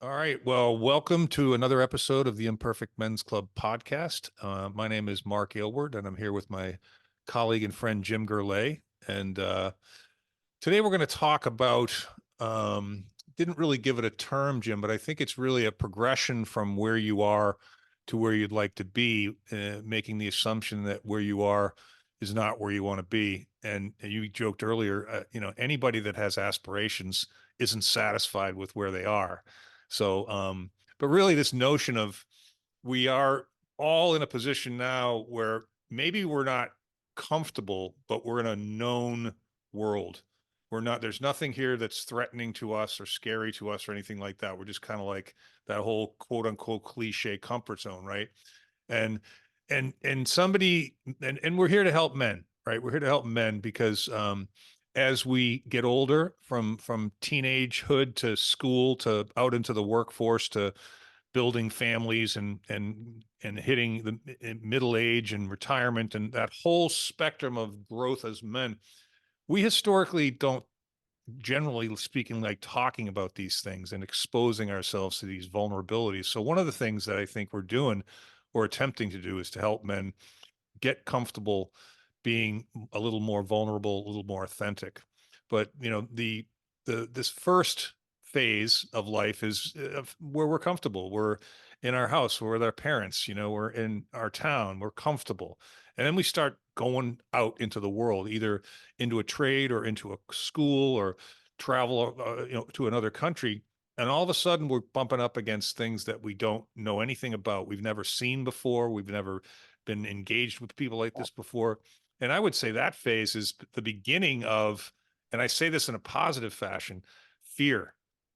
All right. Well, welcome to another episode of the Imperfect Men's Club podcast. My name is Mark Aylward, and I'm here with my colleague and friend Jim Gurley. And today we're going to talk about, didn't really give it a term, Jim, but I think it's really a progression from where you are to where you'd like to be, making the assumption that where you are is not where you want to be. And you joked earlier, anybody that has aspirations isn't satisfied with where they are. So, but really, this notion of we are all in a position now where maybe we're not comfortable, but we're in a known world. We're not, there's nothing here that's threatening to us or scary to us or anything like that. We're just kind of like that whole quote unquote cliche comfort zone, right? And and somebody and we're here to help men, right? We're here to help men because as we get older, from teenagehood to school to out into the workforce to building families and hitting the middle age and retirement and that whole spectrum of growth as men, we historically don't, generally speaking, like talking about these things and exposing ourselves to these vulnerabilities. So one of the things that I think we're doing or attempting to do is to help men get comfortable being a little more vulnerable, a little more authentic. But the this first phase of life is where we're comfortable. We're in our house, we're with our parents, we're in our town, we're comfortable. And then we start going out into the world, either into a trade or into a school or travel, to another country. And all of a sudden, we're bumping up against things that we don't know anything about. We've never seen before. We've never been engaged with people like this before. And I would say that phase is the beginning of, and I say this in a positive fashion, fear.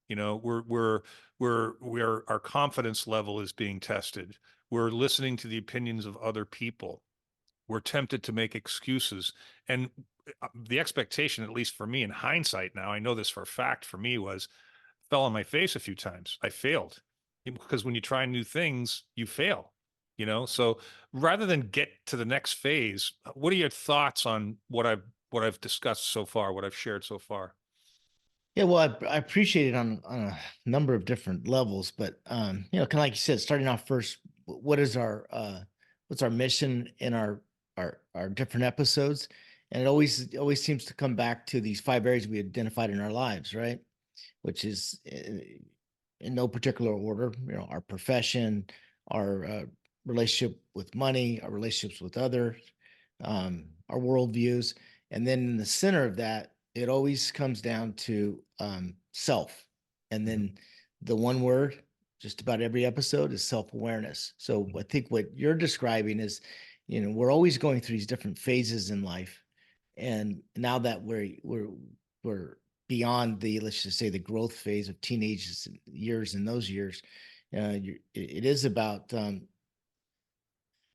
We're our confidence level is being tested. We're listening to the opinions of other people. We're tempted to make excuses. And the expectation, at least for me in hindsight now, I know this for a fact for me was fell on my face a few times. I failed because when you try new things, you fail, So rather than get to the next phase, what are your thoughts on what I've discussed so far, what I've shared so far? Yeah, well, I appreciate it on a number of different levels, but kind of like you said, starting off first, what is our what's our mission in our different episodes? And it always seems to come back to these five areas we identified in our lives, right? Which is in no particular order, our profession, our relationship with money, our relationships with others, our worldviews, and then in the center of that, it always comes down to self. And Mhm. then the one word, just about every episode, is self awareness. So I think what you're describing is, we're always going through these different phases in life, and now that we're beyond the, let's just say, the growth phase of teenage years and those years, it is about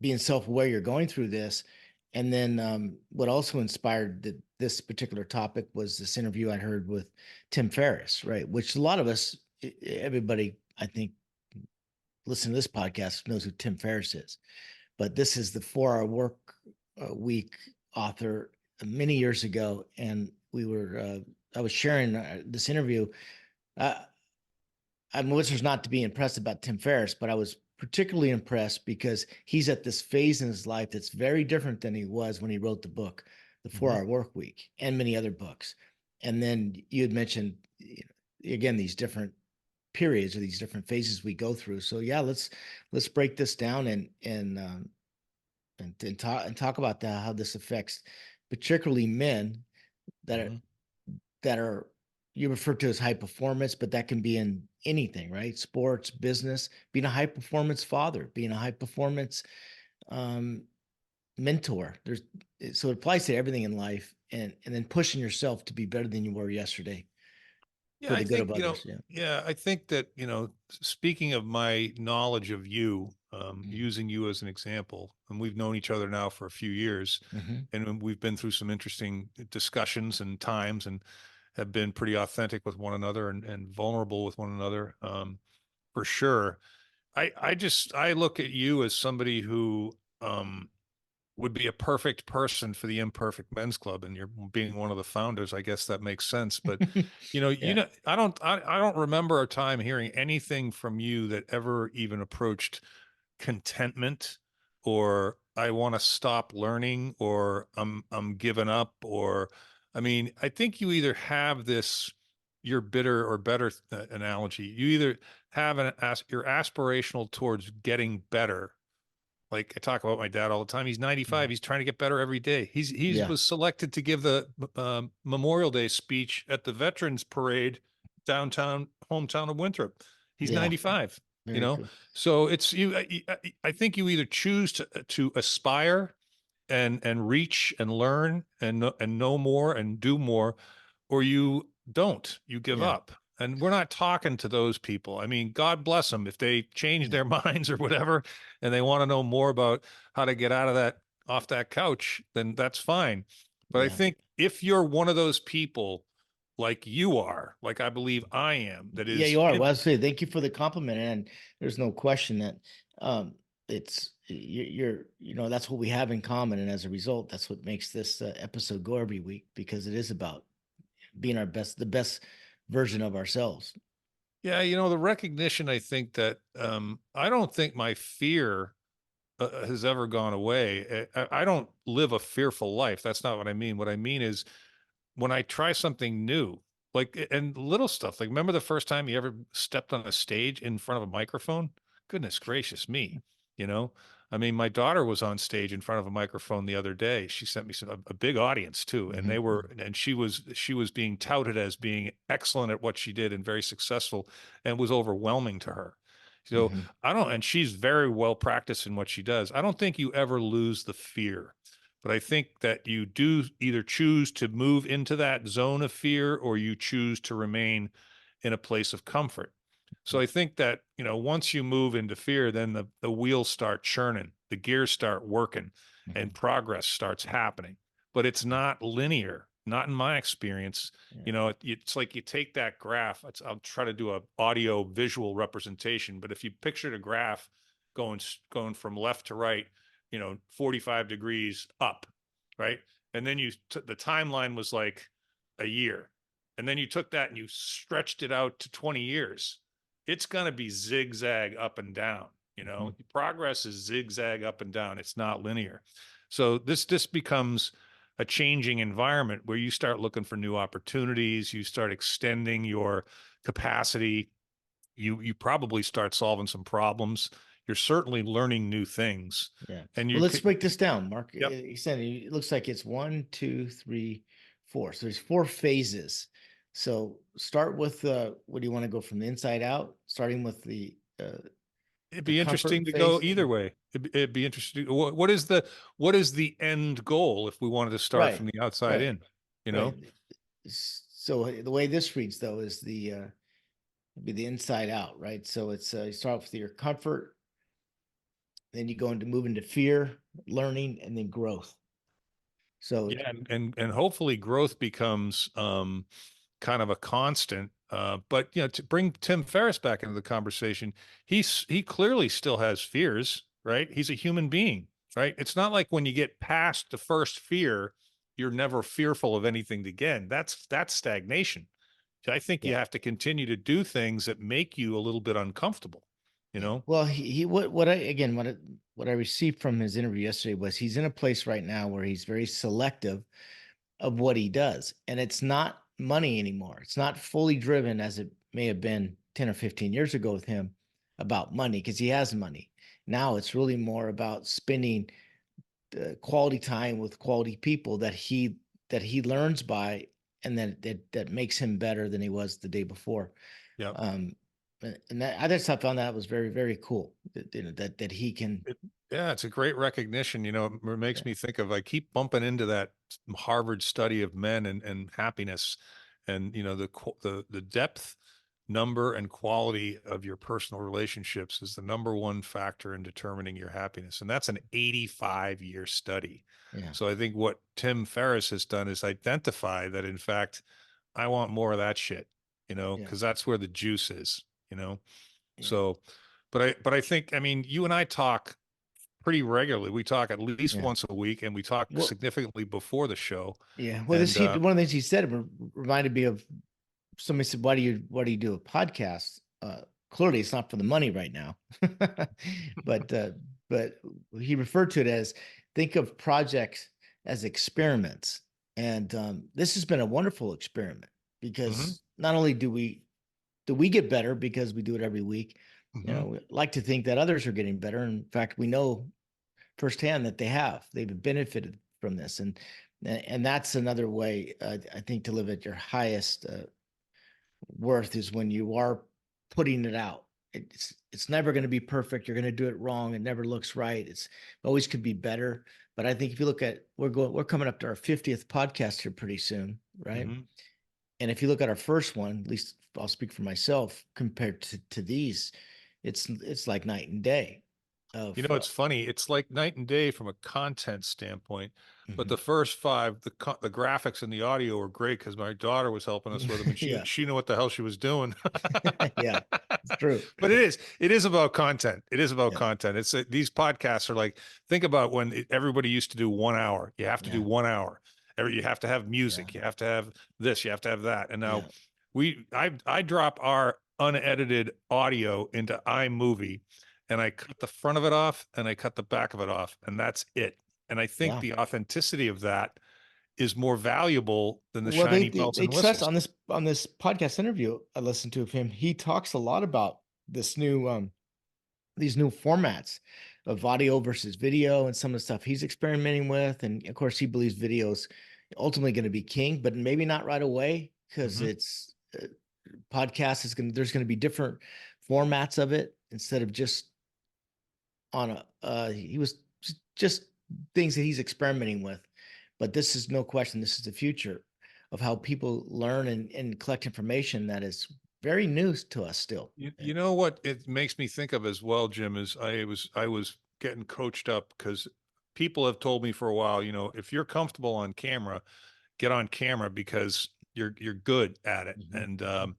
being self-aware you're going through this. And then what also inspired this particular topic was this interview I heard with Tim Ferris, right? Which a lot of us, everybody, I think, listen to this podcast knows who Tim Ferris is. But this is the 4 Hour Work Week author many years ago, and I was sharing this interview. Uh, I'm listeners not to be impressed about Tim Ferris, but I was particularly impressed because he's at this phase in his life that's very different than he was when he wrote the book, The 4 Mhm. Hour Work Week, and many other books. And then you had mentioned, again, these different periods or these different phases we go through. So yeah, let's break this down and talk about that, how this affects particularly men that are Mhm. that are you refer to as high performance, but that can be in anything, right? Sports, business, being a high performance father, being a high performance um, mentor. So it applies to everything in life, and then pushing yourself to be better than you were yesterday Yeah, for I the good think, of others. Yeah. I think that, speaking of my knowledge of you, using you as an example, and we've known each other now for a few years, Mm-hmm. and we've been through some interesting discussions and times and have been pretty authentic with one another and vulnerable with one another, for sure. I look at you as somebody who, um, would be a perfect person for the Imperfect Men's Club, and you're being one of the founders. I guess that makes sense. But Yeah. I don't remember a time hearing anything from you that ever even approached contentment, or I want to stop learning, or I'm giving up, or I mean, I think you either have this, your bitter or better analogy. You either have you're aspirational towards getting better. Like I talk about my dad all the time. He's 95. Mhm. He's trying to get better every day. He's Yeah. was selected to give the Memorial Day speech at the Veterans Parade downtown hometown of Winthrop. He's Yeah. 95. You Very know, cool. so it's you. I think you either choose to aspire and reach and learn and know more and do more, or you don't, you give Yeah. up. And we're not talking to those people. I mean, God bless them if they change Yeah. their minds or whatever, and they want to know more about how to get out of that, off that couch, then that's fine. But I Yeah. think if you're one of those people, like you are, like I believe I am, that Yeah, is you are. in, Well, I say thank you for the compliment, and there's no question that it's that's what we have in common, and as a result, that's what makes this episode go every week because it is about being our best, the best version of ourselves. yeah, the recognition, I think that I don't think my fear has ever gone away. I don't live a fearful life. That's not what I mean. What I mean is when I try something new, like, and little stuff, like remember the first time you ever stepped on a stage in front of a microphone? Goodness gracious me, you know? I mean, my daughter was on stage in front of a microphone the other day. She sent me a big audience too, and Hmm. and she was being touted as being excellent at what she did and very successful, and was overwhelming to her. So Hmm. I don't, and she's very well practiced in what she does. I don't think you ever lose the fear, but I think that you do either choose to move into that zone of fear, or you choose to remain in a place of comfort. So I think that, once you move into fear, then the wheels start churning, the gears start working, Hmm. and progress starts happening. But it's not linear, not in my experience. Yeah. It's like you take that graph. I'll try to do a audio visual representation, but if you pictured a graph going from left to right, 45 degrees up, right? And then the timeline was like a year. And then you took that and you stretched it out to 20 years. It's going to be zigzag up and down. Hmm. Progress is zigzag up and down. It's not linear. So this becomes a changing environment where you start looking for new opportunities, you start extending your capacity, you probably start solving some problems. You're certainly learning new things. Yeah. And Well, you let's could, break this down, Mark. yep. You said it looks like it's one, two, three, four. So there's four phases. So start with what do you want to go from the inside out? Starting with It'd the be comfort interesting to go phase. either way. It'd be interesting. What is the end goal if we wanted to start Right. from the outside Right. in? You Right. know, So the way this reads though is be the inside out, right? So it's you start with your comfort, then you go into move into fear, learning, and then growth. So yeah, and hopefully growth becomes kind of a constant. But to bring Tim Ferris back into the conversation, he clearly still has fears, right? He's a human being, right? It's not like when you get past the first fear, you're never fearful of anything again. That's stagnation. I think you yeah. have to continue to do things that make you a little bit uncomfortable, you know? Well, he what I again what I received from his interview yesterday was he's in a place right now where he's very selective of what he does, and it's not money anymore. It's not fully driven as it may have been 10 or 15 years ago with him about money because he has money. Now it's really more about spending quality time with quality people that he learns by, and that makes him better than he was the day before. Yeah. Um, and that I just I found that was very very cool. That he can. It, yeah, it's a great recognition. It makes Yeah, me think of, I keep bumping into that Harvard study of men and happiness, and the depth, number, and quality of your personal relationships is the number one factor in determining your happiness, and that's an 85-year study. yeah, So I think what Tim Ferris has done is identify that, in fact, I want more of that shit, yeah, because that's where the juice is. yeah, So, but I think, I mean, you and I talk pretty regularly. We talk at least Yeah. once a week, and we talk Well, significantly before the show. yeah. Well, And one of the things he said reminded me of somebody said, why do you do a podcast? Clearly it's not for the money right now. but but he referred to it as think of projects as experiments. And this has been a wonderful experiment hmm because not only do we get better because we do it every week, you hmm know, we like to think that others are getting better. In fact, we know firsthand that they've benefited from this. And that's another way, I think, to live at your highest worth is when you are putting it out. It's never going to be perfect. You're going to do it wrong. It never looks right. It's always could be better. But I think if you look at we're coming up to our 50th podcast here pretty soon, right? hmm And if you look at our first one, at least I'll speak for myself, compared to these, it's like night and day You of know, it's funny. It's like night and day from a content standpoint. But mhm. the first five, the graphics and the audio were great because my daughter was helping us with them, and she Yeah. she knew what the hell she was doing. Yeah, it's true. But it is about content. It is about Yeah, content. It's these podcasts are like, think about when everybody used to do 1 hour. You have to do yeah, 1 hour. You have to have yeah, music. You have to have this. You have to have that. And now yeah, I drop our unedited audio into iMovie, and I cut the front of it off and I cut the back of it off, and that's it. And I think yeah. the authenticity of that is more valuable than the Well, shiny bells they and trust whistles. on this podcast interview I listened to of him. He talks a lot about this new these new formats of audio versus video and some of the stuff he's experimenting with. And of course, he believes video's ultimately going to be king, but maybe not right away because hmm it's podcast is going to there's going to be different formats of it instead of just on a he was just things that he's experimenting with. But this is no question, this is the future of how people learn and collect information that is very new to us still. You know what it makes me think of as well, Jim, is I was getting coached up because people have told me for a while, if you're comfortable on camera, get on camera because you're good at it, Mhm, and mhm.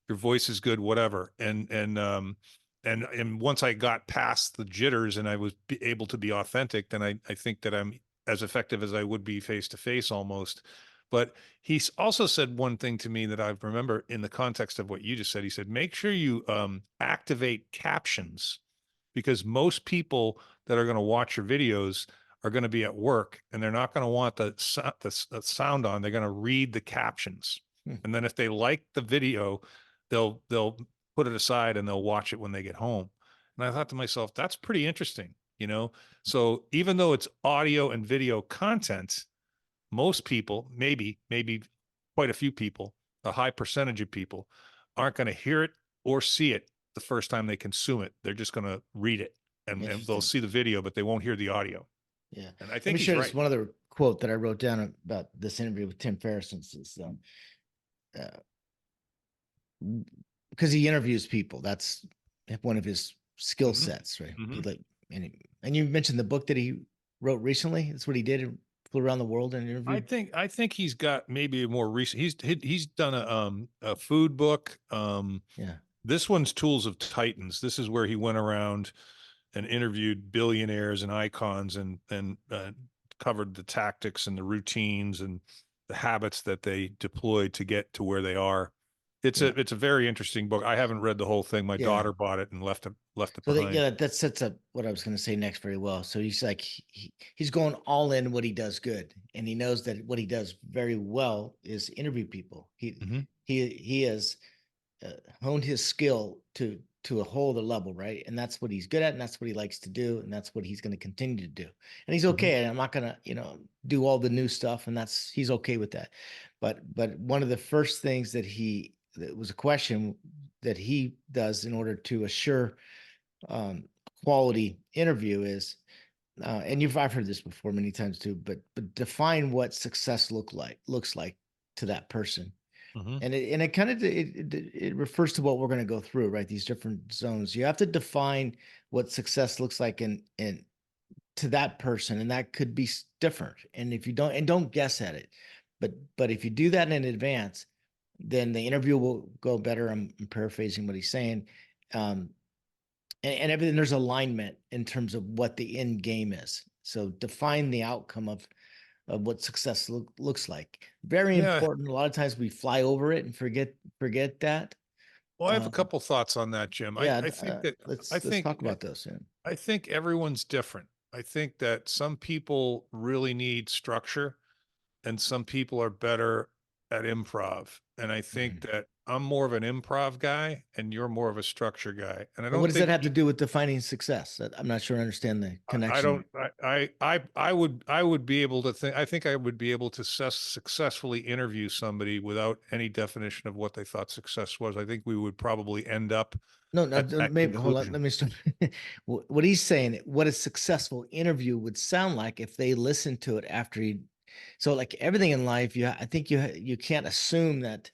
your voice is good, whatever. And once I got past the jitters and I was able to be authentic, then I think that I'm as effective as I would be face to face almost. But he's also said one thing to me that I remember in the context of what you just said. He said, make sure you activate captions because most people that are going to watch your videos are going to be at work and they're not going to want the sound on. They're going to read the captions. Hmm. And then if they like the video, they'll put it aside and they'll watch it when they get home. And I thought to myself, that's pretty interesting. So even though it's audio and video content, most people, maybe quite a few people, a high percentage of people aren't going to hear it or see it the first time they consume it. They're just going to read it and they'll Interesting. see the video, but they won't hear the audio. Yeah. And I Let think me he's share this right. one other quote that I wrote down about this interview with Tim Ferris. Uh, because he interviews people. That's one of his skill hmm sets, right? He hmm like and you mentioned the book that he wrote recently. That's what he did. He flew around the world and I interviewed. think I think he's got maybe a more recent. He's done a food book. Yeah. This one's Tools of Titans. This is where he went around and interviewed billionaires and icons and covered the tactics and the routines and the habits that they deployed to get to where they are. It's a Yeah. it's a very interesting book. I haven't read the whole thing. My Yeah. daughter bought it and left it So that behind. yeah, that sets up what I was going to say next very well. So he's like he's going all in what he does good, and he knows that what he does very well is interview people. hmm He has honed his skill to a whole other level, right? And that's what he's good at, and that's what he likes to do, and that's what he's going to continue to do. And he's hmm okay. And I'm not going to do all the new stuff, and he's okay with that. But one of the first things that was a question that he does in order to assure quality interview is and I've heard this before many times too, but define what success looks like to that person. hmm And it kind of it refers to what we're going to go through, right? These different zones. You have to define what success looks like in to that person, and that could be different. And if you don't guess at it, but if you do that in advance, then the interview will go better. I'm paraphrasing what he's saying. Um, and everything, there's alignment in terms of what the end game is. So define the outcome of what success looks like. Very Yeah. important. A lot of times we fly over it and forget that. Well, I have a Um, couple thoughts on that, Jim. yeah, I think that I let's think talk about those. Yeah. I think everyone's different. I think that some people really need structure and some people are better at improv. And I think Mhm. that I'm more of an improv guy and you're more of a structure guy. And I But what don't does that think have to do with defining success? I'm not sure I understand the I connection don't there. I would be able to think I think I would be able to successfully interview somebody without any definition of what they thought success was. I think we would probably end up No, no, at that maybe hold on. conclusion. Let me start. What he's saying, what a successful interview would sound like if they listened to it after he. So, like everything in life, I think you can't assume that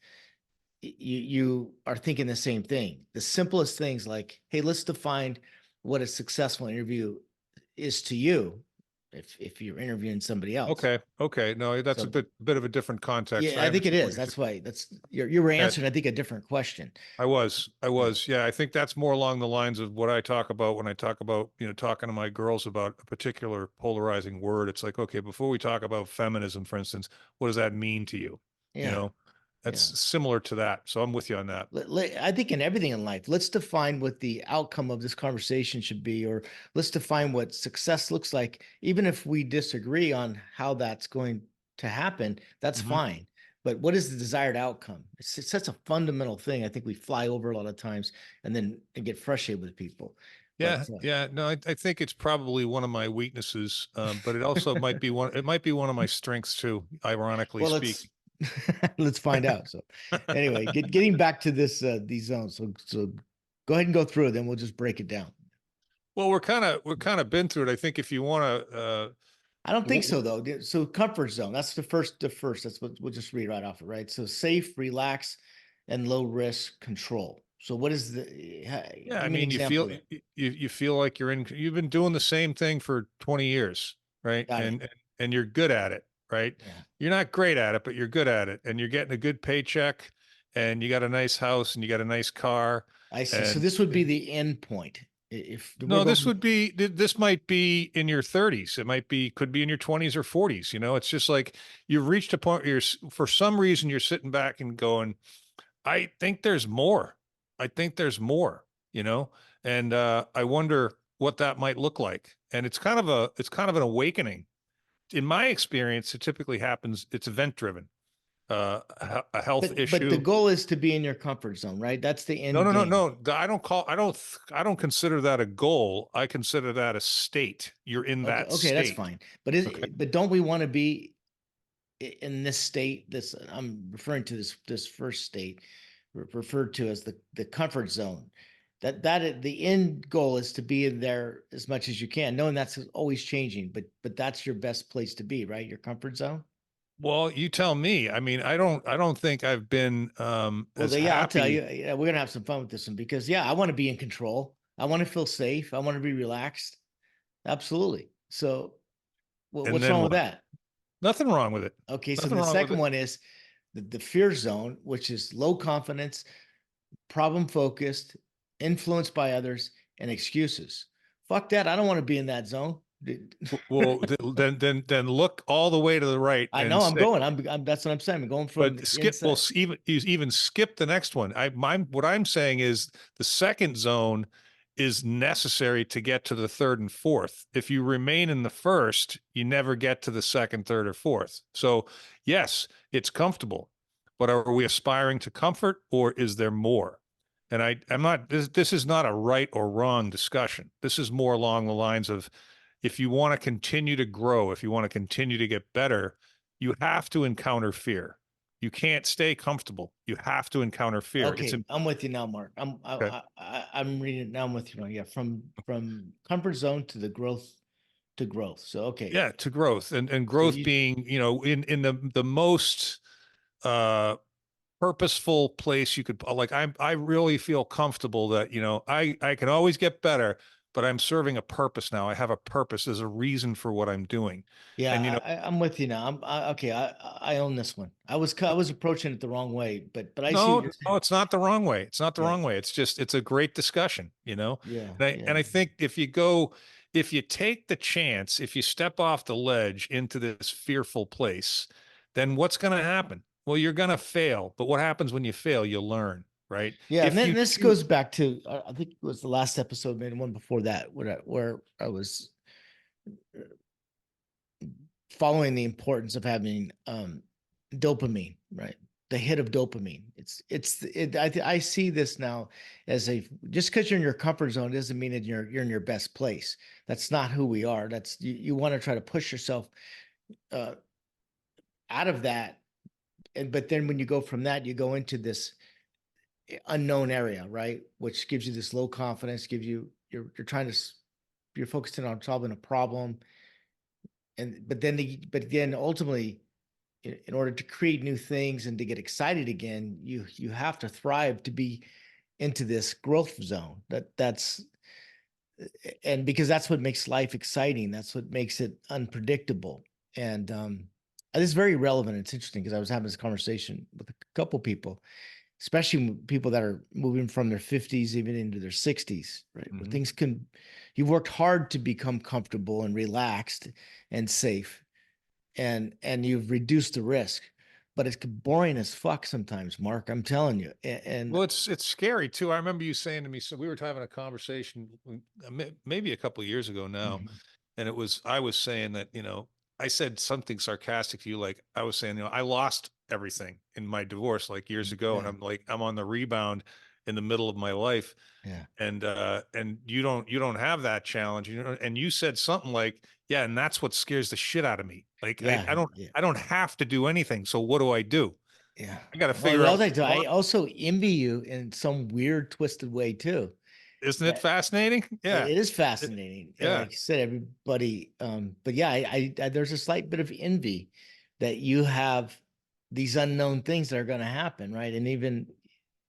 you are thinking the same thing. The simplest things, like, hey, let's define what a successful interview is to you, if you're interviewing somebody else. Okay. Okay. No, that's a So, bit of a different context. yeah, I I think it understand what is. you're saying. That's why you were Yeah, answering, I think, a different question. I Yeah, was. Yeah, I think that's more along the lines of what I talk about when I talk about, talking to my girls about a particular polarizing word. It's like, okay, before we talk about feminism, for instance, what does that mean to you? You yeah, know, yeah. that's similar to that. So I'm with you on that. I think in everything in life, let's define what the outcome of this conversation should be, or let's define what success looks like. Even if we disagree on how that's going to happen, that's Mhm. fine. But what is the desired outcome? It's such a fundamental thing. I think we fly over a lot of times and get frustrated with people. But Yeah, yeah. No, I think it's probably one of my weaknesses, but it also might be one. It might be one of my strengths too. Ironically well, let's speaking. let's find out. So anyway, getting back to this these zones. So go ahead and go through it, then we'll just break it down. Well, we're kind of been through it. I think if you want to, I don't think so though. So comfort zone, that's the first. That's what we'll just read right off it, right? So safe, relax, and low risk control. So what is yeah, I give me an mean, example there. you feel like you've been doing the same thing for 20 years, right? Got it. And you're good at it, right? Yeah. You're not great at it, but you're good at it, and you're getting a good paycheck, and you got a nice house, and you got a nice car, I see. So and this would be the end point. If we're no, going, this might be in your 30s. It might be could be in your 20s or 40s. It's just like you've reached a point where for some reason you're sitting back and going, I think there's more. I think there's more, and I wonder what that might look like. And it's kind of an awakening. In my experience, it typically happens. It's event driven. A health but the issue. goal is to be in your comfort zone, right? That's the No, end no, no, game. no. I don't consider that a goal. I consider that a state. You're in Okay, that okay, that's state. fine. But Okay. but don't we want to be in this state? This I'm referring to this first state, referred to as the comfort zone. The end goal is to be in there as much as you can, knowing that's always changing. But that's your best place to be, right? Your comfort zone. Well, you tell me. I mean, I don't think I've been Well, as yeah, I'll tell you. happy. Yeah, we're gonna have some fun with this one because yeah, I want to be in control. I want to feel safe. I want to be relaxed. Absolutely. So, And what's then wrong with what? that? Nothing wrong with it. Okay, so Nothing the wrong with second it. one is the fear zone, which is low confidence, problem focused, influenced by others, and excuses. Fuck that. I don't want to be in that zone. Well, then look all the way to the right I and know I'm say, going. That's what I'm saying. I'm going from but the skip. Well, inside. even skip the next one. What I'm saying is the second zone is necessary to get to the third and fourth. If you remain in the first, you never get to the second, third, or fourth. So yes, it's comfortable, but are we aspiring to comfort or is there more? And I'm not. This is not a right or wrong discussion. This is more along the lines of if you want to continue to grow, if you want to continue to get better, you have to encounter fear. You can't stay comfortable. You have to encounter fear. Okay, I'm with you now, Mark. Okay. I'm reading it now. I'm with you now. Yeah, from comfort zone to the growth to growth. So okay, Yeah, to growth and so growth you being, in the most uh purposeful place you could like I really feel comfortable that, I can always get better, but I'm serving a purpose now. I have a purpose. There's a reason for what I'm doing. Yeah, And, you know, I'm with you now. Okay. I own this one. I was approaching it the wrong way, but I see what no, you're no, saying. it's not the wrong way. It's not the Yeah, wrong way. It's just, it's a great discussion, you know? yeah, And yeah, I think if you take the chance, if you step off the ledge into this fearful place, then what's going to happen? Well, you're going to fail. But what happens when you fail? You learn, right? yeah. And If then you this choose, goes back to I think it was the last episode, maybe one before that, where I was following the importance of having dopamine, right? The hit of dopamine. I see this now as a just because you're in your comfort zone doesn't mean that you're in your best place. That's not who we are. That's you want to try to push yourself uh, out of that, and but then when you go from that, you go into this unknown area, right? Which gives you this low confidence, gives you you're trying to you're focusing on solving a problem, and but again ultimately in order to create new things and to get excited again, you have to thrive to be into this growth zone. That's and because that's what makes life exciting. That's what makes it unpredictable. And it's very relevant. It's interesting because I was having this conversation with a couple people, especially people that are moving from their 50s even into their 60s, right? Where Mhm. things can, you've worked hard to become comfortable and relaxed and safe and you've reduced the risk, but it's boring as fuck sometimes, Mark. I'm telling you. And Well, it's scary too. I remember you saying to me, so we were having a conversation maybe a couple of years ago now, Mhm. and I was saying that, I said something sarcastic to you, like I was saying, I lost everything in my divorce like years ago, and Yeah, I'm on the rebound in the middle of my life, yeah, and you don't have that challenge, and you said something like, yeah, and that's what scares the shit out of me. Like yeah, yeah, I don't have to do anything, so what do I do? yeah. I got to Well, figure out what I I want. also envy you in some weird, twisted way too. Isn't it That fascinating? Yeah. it is It- fascinating, and yeah. like you said, everybody. But yeah, there's a slight bit of envy that you have these unknown things that are going to happen, right? And even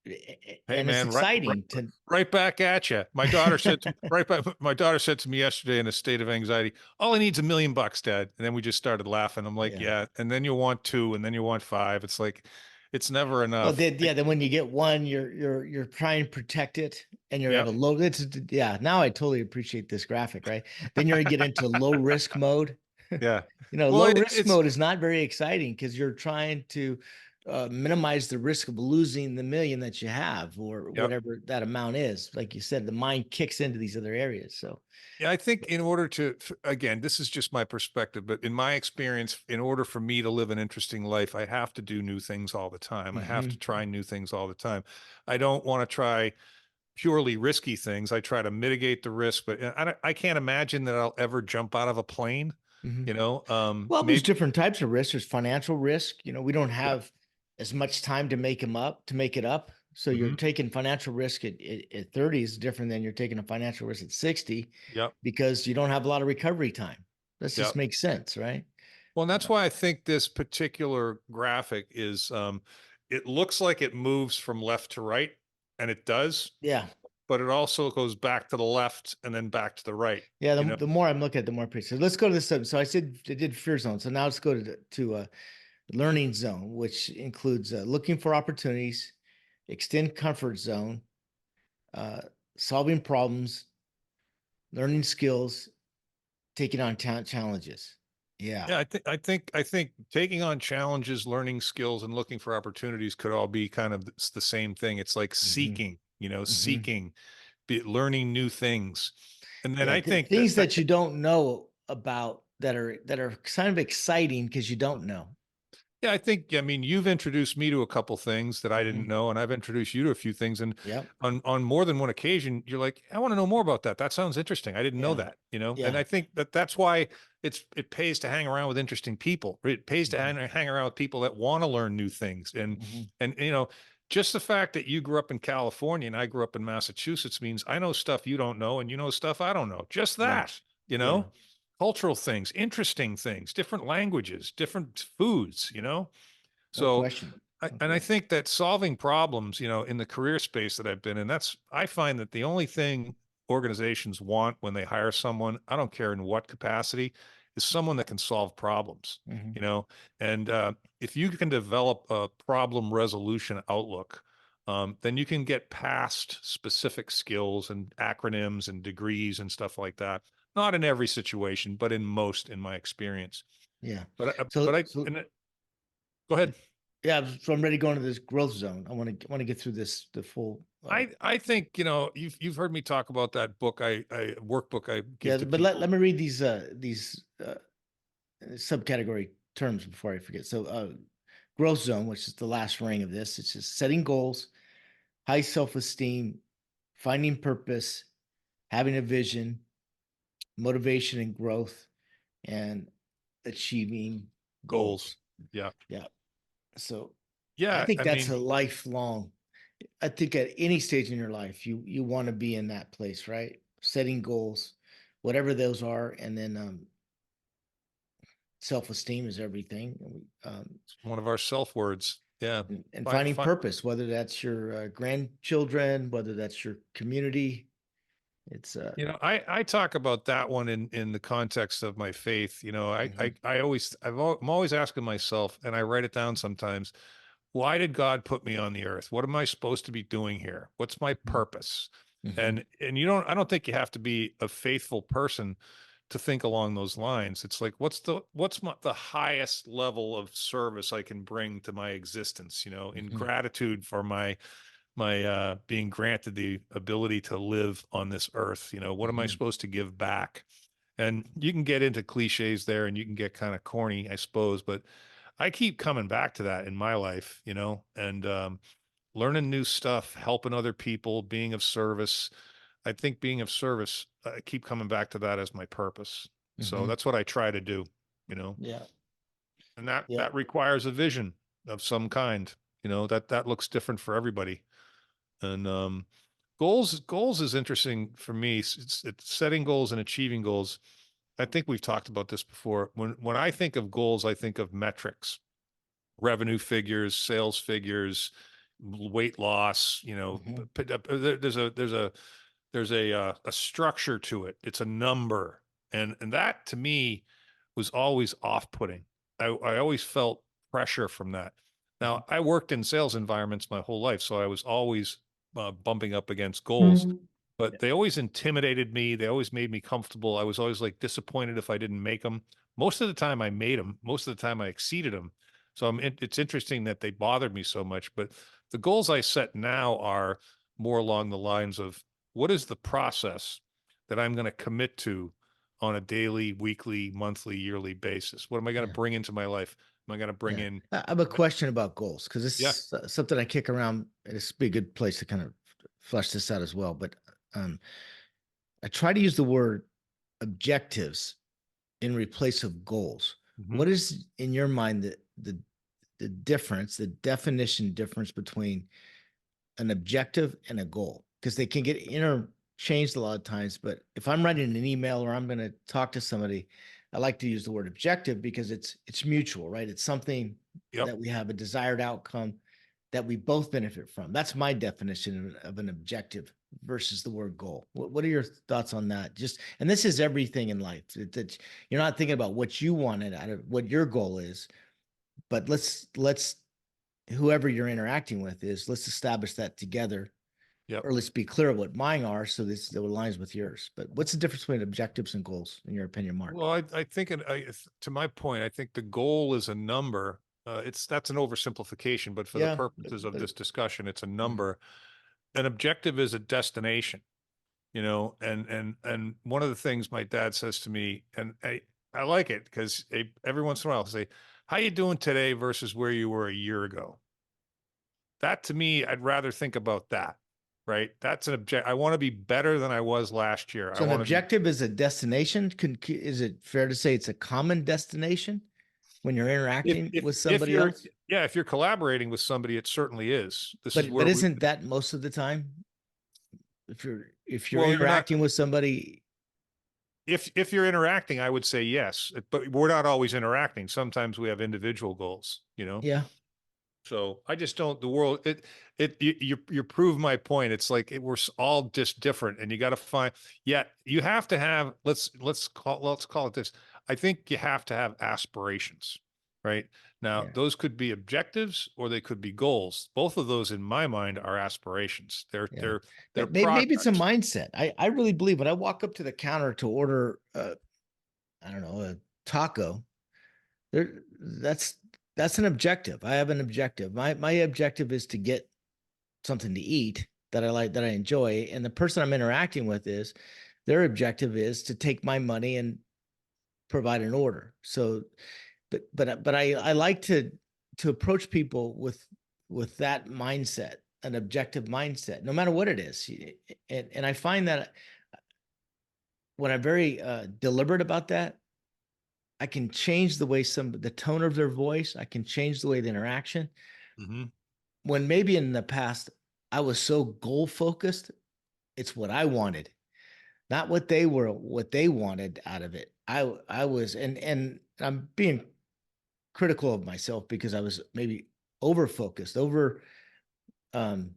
Hey and it's man, exciting to right back at you. My daughter said to, right back, my daughter said to me yesterday in a state of anxiety, all I need is $1 million, Dad. And then we just started laughing. I'm like, yeah. yeah. And then you want two, and then you want five. It's like, it's never Well, enough. then, yeah, then when you get one, you're trying to protect it, and you're at Yep. a low. It's yeah. Now I totally appreciate this graphic, right? Then you're gonna get into low risk mode. Yeah. Well, Low risk it's, mode is not very exciting because you're trying to minimize the risk of losing the million that you have or yep. whatever that amount is. Like you said, the mind kicks into these other areas. So Yeah, I think in order to, again, this is just my perspective, but in my experience, in order for me to live an interesting life, I have to do new things all the time. I have to hmm try new things all the time. I don't want to try purely risky things. I try to mitigate the risk, but I can't imagine that I'll ever jump out of a plane, hmm well, there's maybe, different types of risk. There's financial risk. We don't yeah. have as much time to make it up. So you're Hmm. taking financial risk at 30 is different than you're taking a financial risk at 60 Yep. because you don't have a lot of recovery time. That just Yep. makes sense, right? Well, and that's why I think this particular graphic is, it looks like it moves from left to right, and it does, Yeah. but it also goes back to the left and then back to the right, Yeah, you know? the more I'm looking at, the more pretty. So let's go to this. So I said I did fear zone. So now let's go to learning zone, which includes looking for opportunities, extend comfort zone, uh, solving problems, learning skills, taking on challenges. Yeah. Yeah, I think taking on challenges, learning skills, and looking for opportunities could all be kind of the same thing. It's like hmm seeking, hmm seeking, learning new things. And then Yeah. I think that, Things that you don't know about that are kind of exciting because you don't know. yeah, I think, I mean, you've introduced me to a couple things that I didn't hmm know, and I've introduced you to a few things. And Yep. on more than one occasion, you're like, I want to know more about that. That sounds interesting. I didn't know Yeah. that, and Yeah. I think that that's why it pays to hang around with interesting people. It pays to hmm hang around with people that want to learn new things. hmm And, just the fact that you grew up in California and I grew up in Massachusetts means I know stuff you don't know and you know stuff I don't know. Just Right. that, you Yeah. know, cultural things, interesting things, different languages, different foods. No So, question. No I question. think that solving problems, in the career space that I've been in, I find that the only thing organizations want when they hire someone, I don't care in what capacity, is someone that can solve problems, Hmm. you know? And if you can develop a problem resolution outlook, then you can get past specific skills and acronyms and degrees and stuff like that. Not in every situation, but in most, in my experience. Yeah. But I, So and it, Go ahead. yeah, so I'm ready to go into this growth zone. I want to get through this the full. I think, you've heard me talk about that book, I workbook I give Yeah, to but let people. me read these subcategory terms before I forget. So growth zone, which is the last ring of this, it's just setting goals, high self-esteem, finding purpose, having a vision, motivation and growth, and achieving Goals. goals. Yeah. Yeah. So I Yeah. think I that's mean, a lifelong. I think at any stage in your life, you want to be in that place, right? Setting goals, whatever those are, and then self-esteem is everything. it's one of our self words. Yeah. And Fine, finding fine. purpose, whether that's your grandchildren, whether that's your community. It's I talk about that one in the context of my faith. mhm, I'm always asking myself, and I write it down sometimes. Why did God put me on the earth? What am I supposed to be doing here? What's my mhm, purpose? mhm, And I don't think you have to be a faithful person to think along those lines. It's like, the highest level of service I can bring to my existence, in mhm, gratitude for my being granted the ability to live on this earth. What am I mhm. supposed to give back? And you can get into cliches there and you can get kind of corny, I suppose, but I keep coming back to that in my life, and learning new stuff, helping other people, being of service. I think being of service, I keep coming back to that as my purpose. So Mhm. that's what I try to do, you know, Yeah, and that yeah, that requires a vision of some kind, that looks different for everybody. And goals is interesting for me. It's setting goals and achieving goals. I think we've talked about this before. When I think of goals, I think of metrics, revenue figures, sales figures, weight loss. mhm, There's a structure to it. It's a number, and that to me was always off-putting. I always felt pressure from that. mhm, Now, I worked in sales environments my whole life, so I was always bumping up against goals, mhm. but Yeah, they always intimidated me. They always made me comfortable. I was always like disappointed if I didn't make them. Most of the time I made them. Most of the time I exceeded them. So it's interesting that they bothered me so much, but the goals I set now are more along the lines of what is the process that I'm going to commit to on a daily, weekly, monthly, yearly basis? What am I going to yeah, bring into my life? Am I going to bring yeah. in? I have a question about goals because this Yeah. is something I kick around. And this would be a good place to kind of flesh this out as well. But um, I try to use the word objectives in replace of goals. Mhm. What is in your mind the difference, the definition difference between an objective and a goal? Because they can get interchanged a lot of times. But if I'm writing an email or I'm going to talk to somebody, I like to use the word objective because it's mutual, right? It's something Yep. that we have a desired outcome that we both benefit from. That's my definition of an objective versus the word goal. What are your thoughts on that? Just and this is everything in life. You're not thinking about what you wanted out of what your goal is, but let's whoever you're interacting with is let's establish that together, Yep. or let's be clear what mine are so this that aligns with yours. But what's the difference between objectives and goals in your opinion, Mark? Well, I think to my point, I think the goal is a number. That's an oversimplification, but for the Yeah, purposes of but this discussion, it's a mhm, number. An objective is a destination, and one of the things my dad says to me, and I like it because every once in a while I'll say, "How you doing today?" versus where you were a year ago. That to me, I'd rather think about that, right? That's an object. I want to be better than I was last year. I so an want to be objective is a destination. Is it fair to say it's a common destination when you're if interacting if with if somebody you're else? yeah, if you're collaborating with somebody, it certainly is. This is But where we isn't that most of the time? If you're well, you're not interacting with somebody, if you're interacting, I would say yes, but we're not always interacting. Sometimes we have individual goals. yeah, So I just don't, the world, you prove my point. It's like we're all just different, and you got to find, yet you have to have, let's call it this. I think you have to have aspirations, right? Now, Yeah. those could be objectives or they could be goals. Both of those in my mind are aspirations. Yeah. They're Maybe it's a progress. mindset. I really believe when I walk up to the counter to order, I don't know, a taco, there, that's an objective. I have an objective. My objective is to get something to eat that I like, that I enjoy. And the person I'm interacting with is, their objective is to take my money and provide an order. So, but I like to approach people with that mindset, an objective mindset, no matter what it is. And I find that when I'm very deliberate about that, I can change the way the tone of their voice. I can change the way the interaction. Hmm. When maybe in the past I was so goal focused, it's what I wanted, not what they wanted out of it. I was, and I'm being critical of myself because I was maybe over focused, um,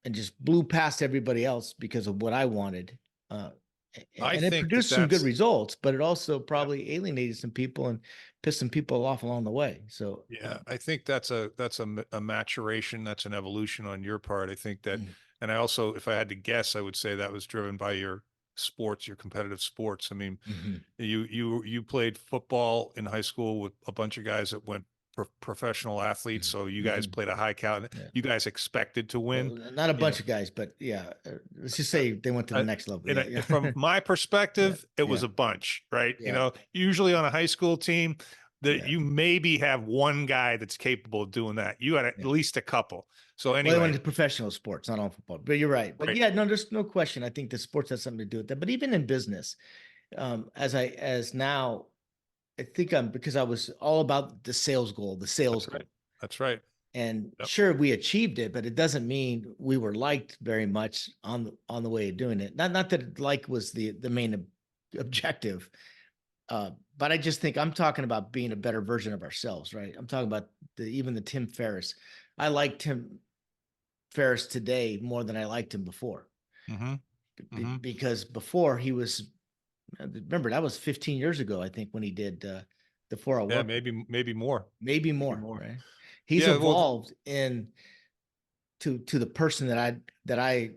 and just blew past everybody else because of what I wanted. Uh, I and it think that produced some good that's, results, but it also yeah. probably alienated some people and pissed some people off along the way. So, Yeah, I think a maturation, that's an evolution on your part. I think that, mm, and I also, if I had to guess, I would say that was driven by your sports, your competitive sports. I mean, mhm. you played football in high school with a bunch of guys that went professional athletes, Mhm, so you guys mhm. played a high count. Yeah. You guys expected to win, Well, not a you know. bunch of guys, but yeah, let's just Uh, say they went to the next level. Yeah, from yeah, my yeah, perspective, it was yeah, a bunch, right? You yeah, know, usually on a high school team, that yeah, you maybe have one guy that's capable of doing that. You had at yeah. least a couple. So Well, they went anyway, into professional sports, not on football. But you're right. But right. yeah, no, there's no question. I think the sports has something to do with that. But even in business, as now, I think I'm because I was all about the sales goal, the sales That's right. goal. That's right. And Yep. sure, we achieved it, but it doesn't mean we were liked very much on the way of doing it. Not that like was the main objective, but I just think I'm talking about being a better version of ourselves, right? I'm talking about even the Tim Ferris. I like Tim Ferris today more than I liked him before, Mm-hmm. Mm-hmm. because before he was, remember that was 15 years ago, I think, when he did the 4-Hour Yeah, Work Week, maybe more. maybe Maybe more, more. right? He's Yeah, well, evolved in to the person that I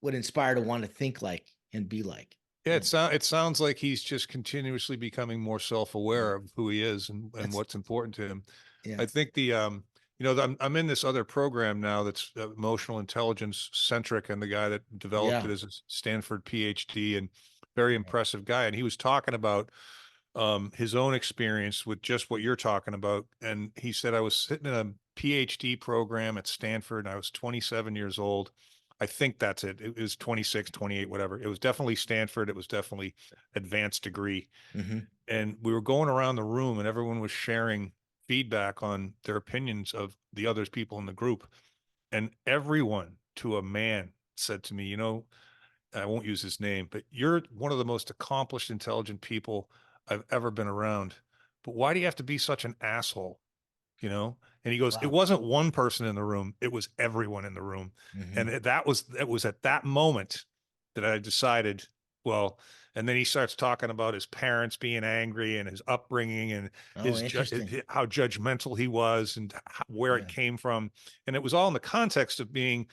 would inspire to want to think like and be like. yeah, And it sounds like he's just continuously becoming more yeah, self-aware of who he is and that's what's important to him. yeah, I think I'm in this other program now that's emotional intelligence centric, and the guy that developed yeah, it is a Stanford PhD and very impressive guy. And he was talking about his own experience with just what you're talking about. And he said, I was sitting in a PhD program at Stanford and I was 27 years old. I think that's it. It was 26, 28, whatever. It was definitely Stanford. It was definitely advanced degree. hmm, And we were going around the room and everyone was sharing feedback on their opinions of the other people in the group. And everyone to a man said to me, I won't use his name, but you're one of the most accomplished, intelligent people I've ever been around. But why do you have to be such an asshole? And he goes, it wow, wasn't one person in the room, it was everyone in the room. hmm, And it was at that moment that I decided, well, and then he starts talking about his parents being angry and his upbringing and oh, interesting, how judgmental he was and where it yeah, came from. And it was all in the context of being,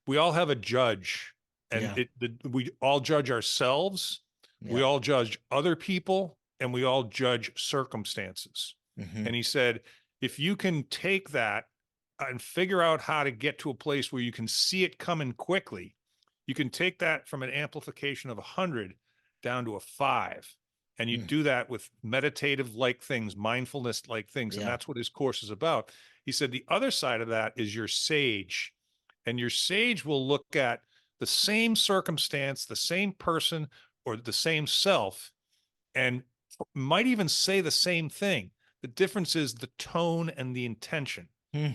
we all have a judge, and yeah, we all judge ourselves, we yeah, all judge other people, and we all judge circumstances. hmm, And he said, if you can take that and figure out how to get to a place where you can see it coming quickly, you can take that from an amplification of 100 down to a 5. And you hmm, do that with meditative like things, mindfulness like things. And yeah, that's what his course is about. He said the other side of that is your sage. And your sage will look at the same circumstance, the same person, or the same self, and might even say the same thing. The difference is the tone and the intention. hmm,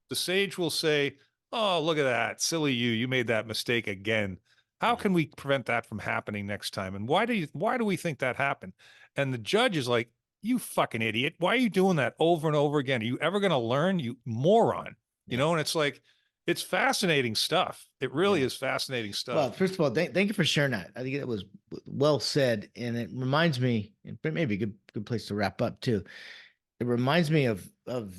The sage will say, oh, look at that. Silly you. You made that mistake again. How yeah, can we prevent that from happening next time? And why do we think that happened? And the judge is like, you fucking idiot. Why are you doing that over and over again? Are you ever going to learn, you moron? you Yeah. know, and it's like, it's fascinating stuff. It really Yeah. is fascinating Well, stuff. first of all, thank you for sharing that. I think it was well said, and it reminds me, and maybe a good place to wrap up too. It reminds me of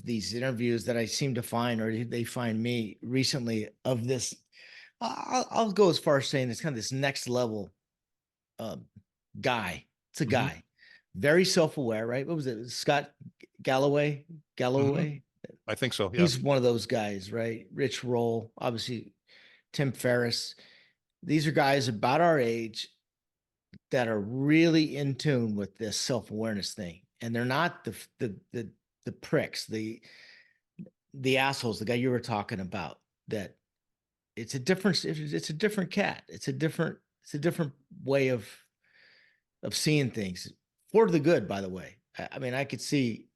these interviews that I seem to find, or they find me recently, of this. I'll go as far as saying it's kind of this next level um, guy. It's a Hmm. guy, very self aware, right? What was it? Scott Galloway. Hmm. Galloway. I think so. Yeah. He's one of those guys, right? Rich Roll, obviously. Tim Ferris. These are guys about our age that are really in tune with this self-awareness thing, and they're not the pricks, the assholes, the guy you were talking about. That it's a different cat. It's a different way of seeing things, for the good, by the way. I mean, I could see,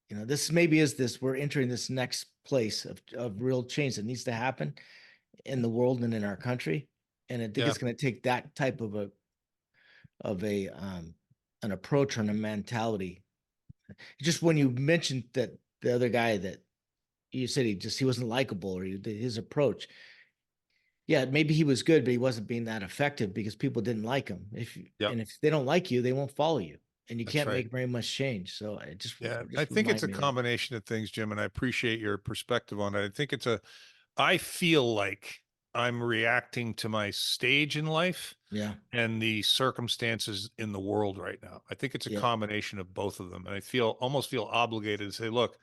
this maybe is this we're entering this next place of real change that needs to happen in the world and in our country. And I think Yeah. it's going to take that type of an approach and a mentality. Just when you mentioned that the other guy that you said he wasn't likable, or his approach, yeah, maybe he was good, but he wasn't being that effective because people didn't like him. Yep. And if they don't like you, they won't follow you, and you That's can't right. make very much change. So it just Yeah. I just think it's remind a me of that. combination of things, Jim, and I appreciate your perspective on it. I feel like I'm reacting to my stage in life Yeah, and the circumstances in the world right now. I think it's a yeah, combination of both of them. And I almost feel obligated to say, look,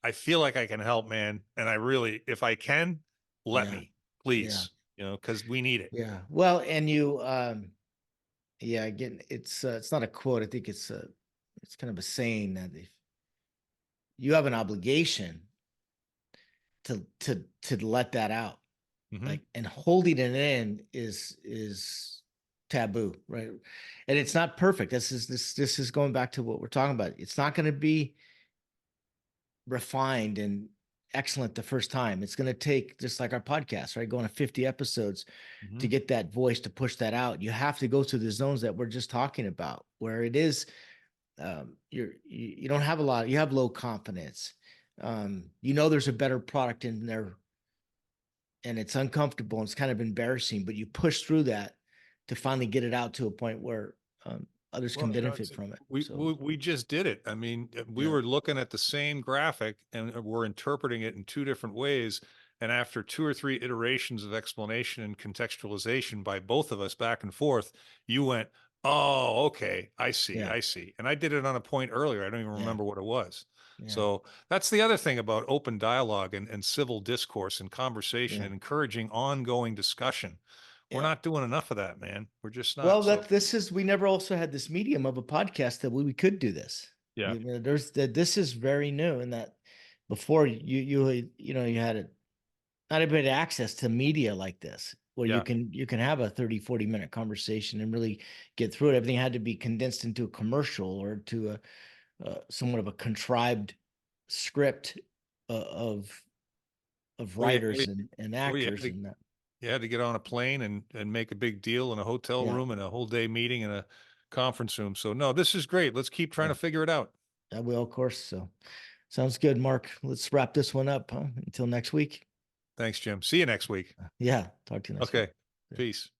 I feel like I can help, man. And I really, if I can, let yeah, me, yeah, please, because we need it. yeah. Well, and you, yeah, again, it's not a quote. I think it's kind of a saying that if you have an obligation to let that out, Hmm. like, and holding it in is taboo, right? And it's not perfect. This is going back to what we're talking about. It's not going to be refined and excellent the first time. It's going to take, just like our podcast, right? Going to 50 episodes to Hmm. get that voice, to push that out. You have to go through the zones that we're just talking about, where it is, you don't have a lot, you have low confidence. There's a better product in there, and it's uncomfortable and it's kind of embarrassing, but you push through that to finally get it out to a point where others can Well, benefit from it. we, So we just did it. I mean, we yeah, were looking at the same graphic and we're interpreting it in two different ways. And after two or three iterations of explanation and contextualization by both of us back and forth, you went, "Oh, okay, I see, yeah, I see." And I did it on a point earlier. I don't even yeah, remember what it was. yeah, So that's the other thing about open dialogue and civil discourse and conversation yeah, and encouraging ongoing discussion. We're yeah. not doing enough of that, man. We're just Well, not. that So this is we never also had this medium of a podcast that we could do this. yeah, There's that this is very new, and that before you had it, not everybody had access to media like this, where you yeah. can have a 30-40 minute conversation and really get through it. Everything had to be condensed into a commercial, or to a somewhat of a contrived script of Well, writers and actors, and that. you had to get on a plane and make a big deal in a hotel Yeah, room and a whole day meeting in a conference room. So no, this is great. Let's keep trying yeah, to figure it out. that will, of course. So sounds good, Mark. Let's wrap this one up, huh? Until next week. Thanks, Jim. See you next week. Yeah, talk to you next week. Okay. Peace.